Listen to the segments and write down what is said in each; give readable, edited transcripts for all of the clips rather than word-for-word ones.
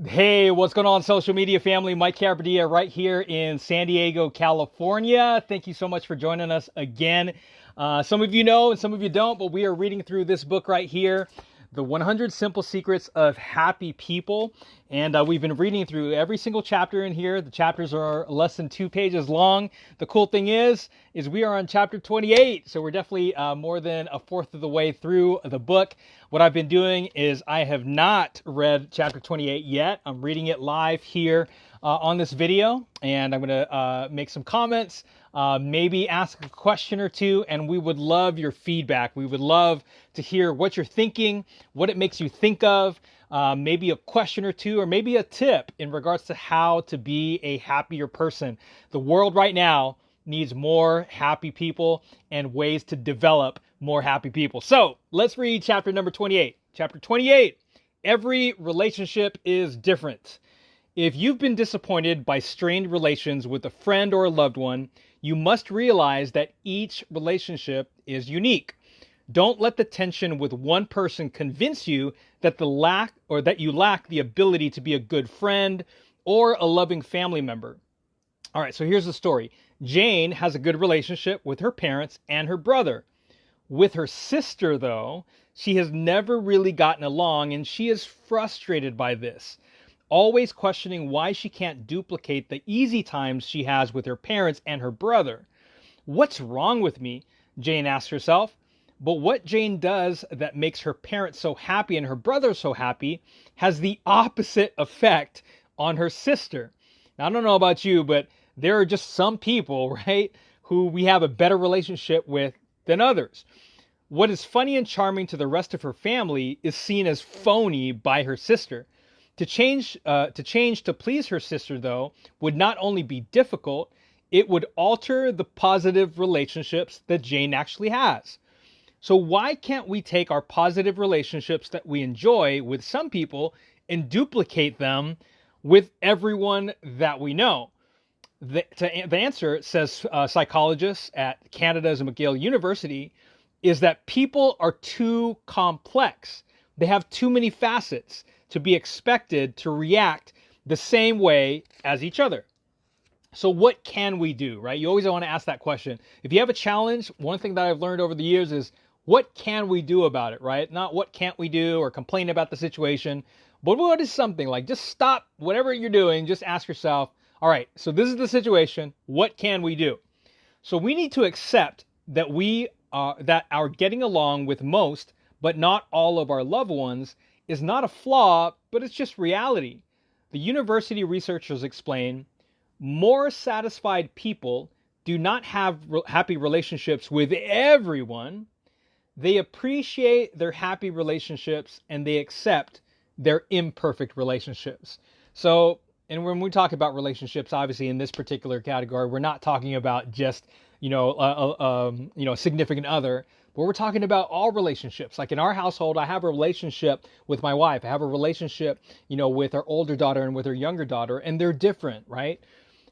Hey, what's going on, social media family? Mike Carpadilla right here in San Diego, California. Thank you so much for joining us again. Some of you know and some of you don't, but we are reading through this book right here, The 100 Simple Secrets of Happy People. And we've been reading through every single chapter in here. The chapters are less than 2 pages long. The cool thing is we are on chapter 28. So we're definitely more than a fourth of the way through the book. What I've been doing is I have not read chapter 28 yet. I'm reading it live here on this video, and I'm going to make some comments, maybe ask a question or two, and we would love your feedback. We would love to hear what you're thinking, what it makes you think of, maybe a question or two, or maybe a tip in regards to how to be a happier person. The world right now needs more happy people and ways to develop more happy people. So let's read chapter number 28. Chapter 28, every relationship is different. If you've been disappointed by strained relations with a friend or a loved one, you must realize that each relationship is unique. Don't let the tension with one person convince you that you lack the ability to be a good friend or a loving family member. All right, so here's the story. Jane has a good relationship with her parents and her brother. With her sister, though, she has never really gotten along, and she is frustrated by this, always questioning why she can't duplicate the easy times she has with her parents and her brother. What's wrong with me? Jane asks herself. But what Jane does that makes her parents so happy and her brother so happy has the opposite effect on her sister. Now, I don't know about you, but there are just some people, right, who we have a better relationship with than others. What is funny and charming to the rest of her family is seen as phony by her sister. To change to please her sister, though, would not only be difficult, it would alter the positive relationships that Jane actually has. So why can't we take our positive relationships that we enjoy with some people and duplicate them with everyone that we know? The answer, says psychologists at Canada's McGill University, is that people are too complex. They have too many facets to be expected to react the same way as each other. So what can we do, right? You always want to ask that question. If you have a challenge, one thing that I've learned over the years is what can we do about it, right? Not what can't we do or complain about the situation, but what is something like just stop whatever you're doing, just ask yourself, all right, so this is the situation, what can we do? So we need to accept that that our getting along with most, but not all of our loved ones is not a flaw, but it's just reality. The university researchers explain more satisfied people do not have happy relationships with everyone. They appreciate their happy relationships and they accept their imperfect relationships. So, and when we talk about relationships, obviously in this particular category, we're not talking about just, a significant other, but we're talking about all relationships. Like in our household, I have a relationship with my wife. I have a relationship, with our older daughter and with our younger daughter, and they're different, right?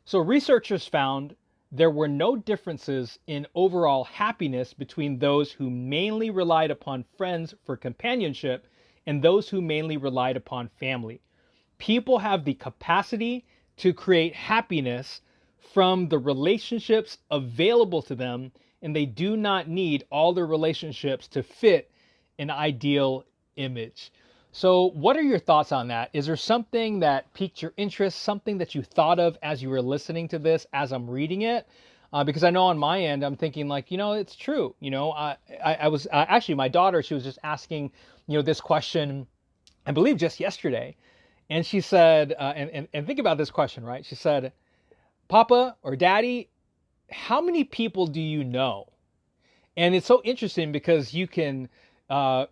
So researchers found there were no differences in overall happiness between those who mainly relied upon friends for companionship and those who mainly relied upon family. People have the capacity to create happiness from the relationships available to them, and they do not need all their relationships to fit an ideal image. So what are your thoughts on that? Is there something that piqued your interest, something that you thought of as you were listening to this, as I'm reading it? Because I know on my end, I'm thinking like, it's true. I was actually, my daughter, she was just asking, this question, I believe just yesterday. And she said, and think about this question, right? She said, Papa or Daddy, how many people do you know? And it's so interesting because you can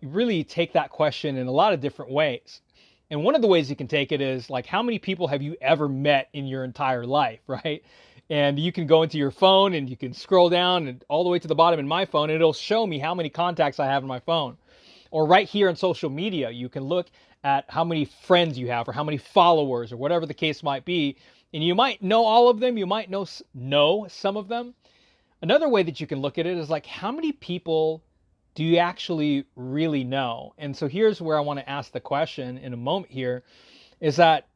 really take that question in a lot of different ways. And one of the ways you can take it is like, how many people have you ever met in your entire life, right? And you can go into your phone and you can scroll down and all the way to the bottom in my phone, and it'll show me how many contacts I have on my phone. Or right here on social media, you can look at how many friends you have or how many followers or whatever the case might be. And you might know all of them. You might know some of them. Another way that you can look at it is like, how many people do you actually really know? And so here's where I want to ask the question in a moment here. is that,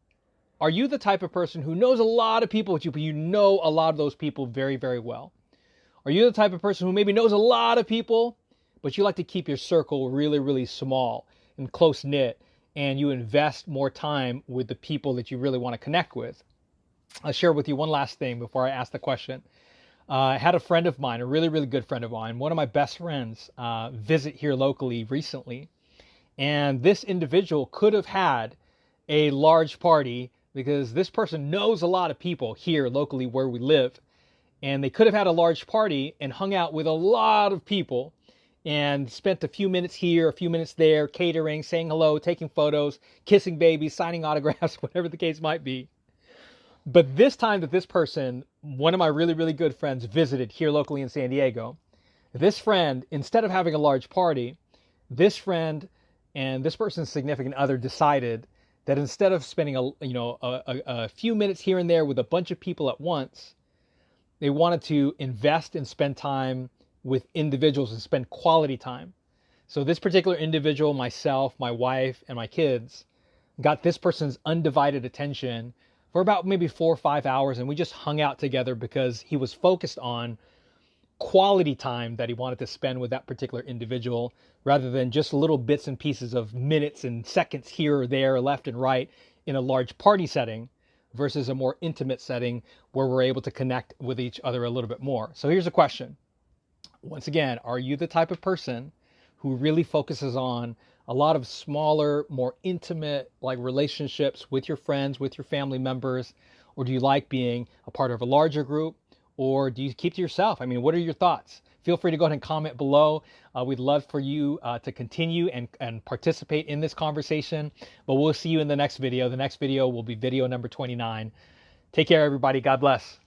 are you the type of person who knows a lot of people with you, but you know a lot of those people very, very well? Are you the type of person who maybe knows a lot of people, but you like to keep your circle really, really small and close knit, and you invest more time with the people that you really want to connect with? I'll share with you one last thing before I ask the question. I had a friend of mine, a really, really good friend of mine, one of my best friends, visit here locally recently. And this individual could have had a large party because this person knows a lot of people here locally where we live. And they could have had a large party and hung out with a lot of people and spent a few minutes here, a few minutes there, catering, saying hello, taking photos, kissing babies, signing autographs, whatever the case might be. But this time that this person, one of my really, really good friends, visited here locally in San Diego, this friend, instead of having a large party, this friend and this person's significant other decided that instead of spending a few minutes here and there with a bunch of people at once, they wanted to invest and spend time with individuals and spend quality time. So this particular individual, myself, my wife, and my kids, got this person's undivided attention for about maybe 4 or 5 hours, and we just hung out together because he was focused on quality time that he wanted to spend with that particular individual, rather than just little bits and pieces of minutes and seconds here or there, left and right, in a large party setting versus a more intimate setting where we're able to connect with each other a little bit more. So here's a question. Once again, are you the type of person who really focuses on a lot of smaller, more intimate like relationships with your friends, with your family members? Or do you like being a part of a larger group? Or do you keep to yourself? I mean, what are your thoughts? Feel free to go ahead and comment below. We'd love for you to continue and participate in this conversation. But we'll see you in the next video. The next video will be video number 29. Take care, everybody. God bless.